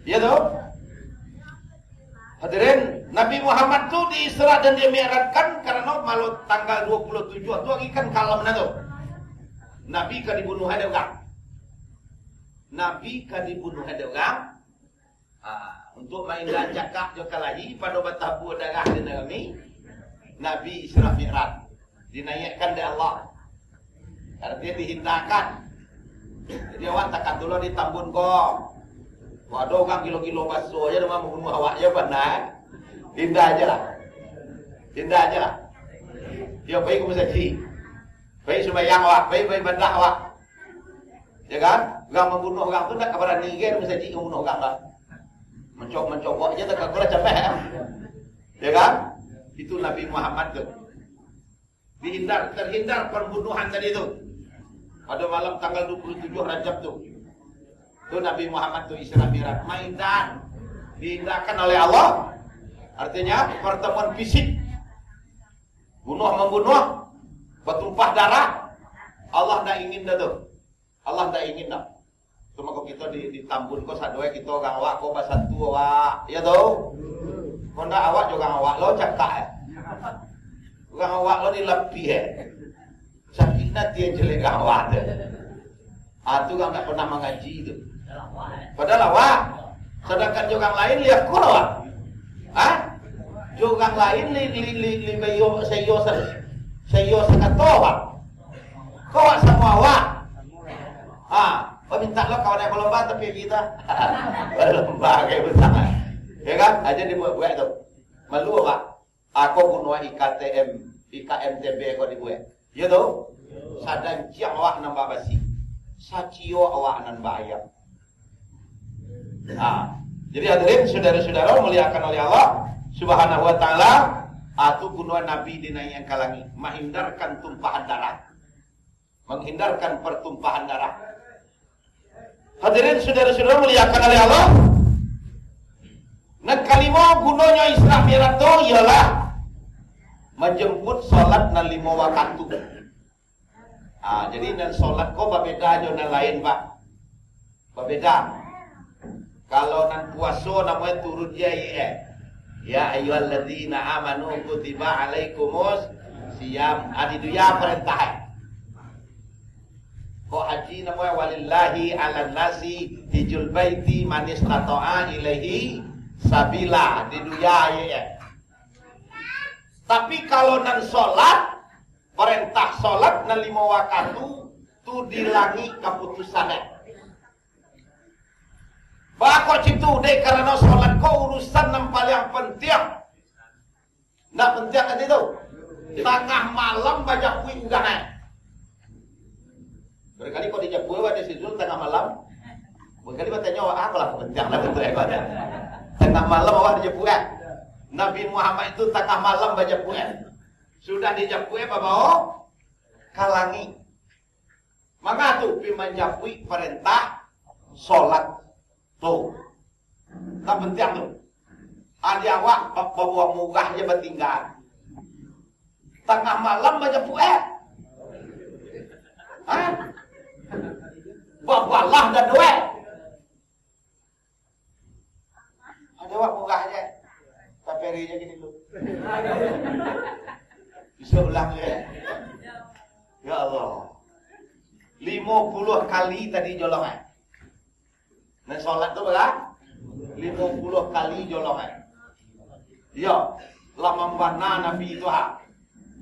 Ya toh? Hadirin, Nabi Muhammad tu diisra dan dia mi'rajkan karena malu tanggal 27 tu lagi kan kalem na tu. Nabi ka dibunuh ada orang. Nabi ka dibunuh ada orang. Untuk main dan cakap joka lagi pada batabu darah di kami. Nabi Isra Mi'raj dinaikkan oleh Allah. Artinya dihindarkan. Jadi awak takkan dulu ditambun kok. Waduh orang kilo-kilo basuh aja dengan membunuh awak aja benar. Indah aja lah. Indah aja lah. Ya baik aku saji. Baik sembahyang awak, baik bandah awak. Ya kan? Orang membunuh orang tu tak berani kan saji membunuh orang lah. Mencobok aja tak kira capek kan? Ya kan? Itu Nabi Muhammad tu. Terhindar pembunuhan tadi tu. Pada malam tanggal 27 Rajab tu. Itu Nabi Muhammad tu Isra Mi'raj. Maidan dihindarkan oleh Allah. Artinya pertemuan fisik. Membunuh, bertumpah darah. Allah tak ingin dah tu. Allah tak ingin dah. Cuma kalau kita ditambun kau sadoi kita orang awak kau bahasa tu awak. Ya tu. Kau nak awak juga awak lo cakap. Orang awak lo dilepi sakit nanti yang jelek awak tu. Tu kan tak pernah mengaji tu. Padahal awak. Sedangkan orang lain lihat kau awak. Orang lain saya sekato awak. Kau awak sama awak. Kau minta lo kawan yang berlomba tapi kita berlomba kayak bersama. Ya kan? Aja dibuat-buat tu. Malu awak. Aku bunuh IKMTB kau dibuat. Ya tu? Sadan ciang awak nambah basi. Sacio awak nambah ayam. Jadi hadirin saudara-saudara muliakan oleh Allah Subhanahu wa taala, atu bunuhan Nabi dinaikkan ke langit, menghindarkan tumpahan darah. Menghindarkan pertumpahan darah. Hadirin saudara-saudara muliakan oleh Allah. Nak kalima gunanya Isra Mi'raj tu ialah menjemput solat nan 5 waktu. Jadi nan solat kau berbeda dengan lain, Pak. Berbeda. Kalau nan puasa namanya turun dia ya ayyuhalladzina amanu kutiba alaikumus siyam. Itu ya perintah. Kau haji namanya walillahi ala nasi hijul baiti man istata'a ilaihi sabila. Di dunia ya. Tapi kalau nan solat, perintah solat nan 5 waktu tu dilangi keputusannya. Bakal citu deh karena solat kau urusan yang paling penting. Nak penting kan itu? Tengah malam baca kuih udah. Berkali kau dijak kuih pada sizul tengah malam. Berkali bertanya apa lah penting lah betul ya. Tengah malam awak dijak kuih. Nabi Muhammad itu tengah malam baca kuih. Sudah dijak kuih apa kalangi. Maka tu pimanjapui perintah solat. Tuh, tak penting tu. Ada awak bawa murah je bertinggal. Tengah malam baca pu'eh. Bawalah dah duit. Ada awak murah je. Tapi hari je gini dulu. Bisa ulang je. Ya Allah. 50 kali tadi jolongan. Dan solat tu berapa? 50 kali jolongan. Ya, lama mana Nabi itu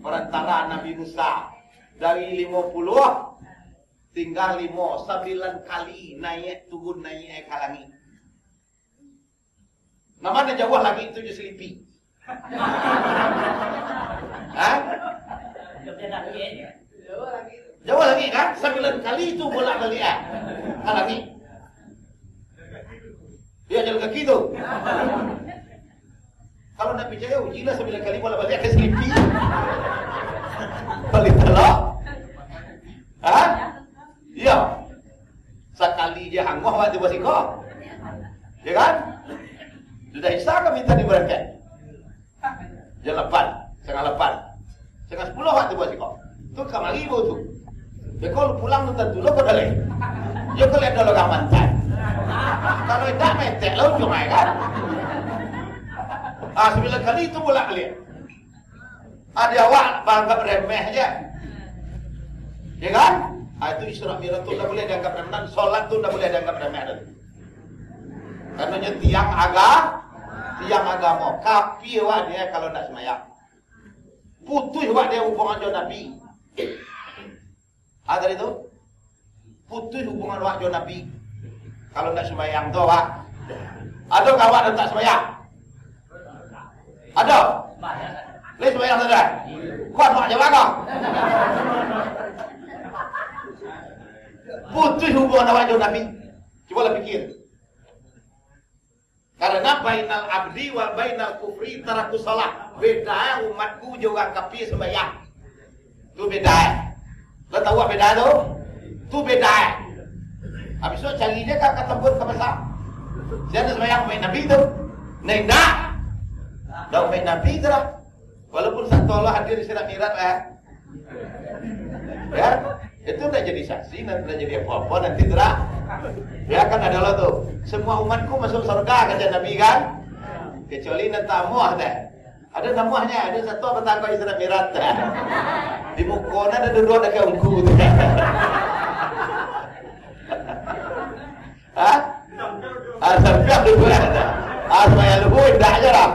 perantara Nabi Musa dari 50 tinggal 9 kali naik turun naik ke langit. Namanya jauh lagi itu je selipi. Jauh lagi kan? 9 kali itu bolak-balik ke langit. Dia jalan kaki tu. Kalau nak percaya ujilah 9 kali bolak-balik ke selipi. Balik telak. Ya. Sekali je hangoh waktu bersiko. Ya kan? Sudah Isa kan minta diberangkat. Jam 8, setengah 8. Setengah 10 waktu bersiko. Tu kamari tu. Ya kalau pulang tu tentu lo kau dah leh. Ya kalau ada lo mantan. Kalau tak metek lah ujung kan. Sembilan kali itu bolak-balik. Ada awak anggap remeh aja. Ya kan? Itu Isra Mi'raj tu dah boleh dianggap remeh. Solat tu dah boleh dianggap remeh dah. Karena tiang agama. Kapi awak dia kalau nak semayang. Putus awak dia hubungan dengan Nabi. Ada itu? Putus hubungan awak dengan Nabi. Kalau nak semayang tu awak. Ada awak yang tak semayang? Ada? Boleh semayang saudara? Kuat awak jawab kau? Putus hubungan awak dengan Nabi. Cubalah fikir. Karena bainal abdi wal bainal kufri taraku salat. Beda umatku juga kafir sembahyang. Tu beda. Lo tahu apa beda tu? Tu beda. Habis tu cari dia kat tembus ke pasar. Siapa sembahyang baik Nabi tu? Nenda. Dah baik Nabi tu lah. Walaupun satu Allah hadir di Isra Mi'raj ya. Itu dah jadi saksi, nanti dah jadi apa-apa nanti terang. Ya kan adalah tu. Semua umatku masuk surga kata Nabi kan? Kecuali nanti muah dah. Ada namuahnya, ada satu apa tangga Isra Mi'raj dah. Di mukona ada dua dekat ungku tu. Sampai dua ada. Supaya lupa indah aja lah.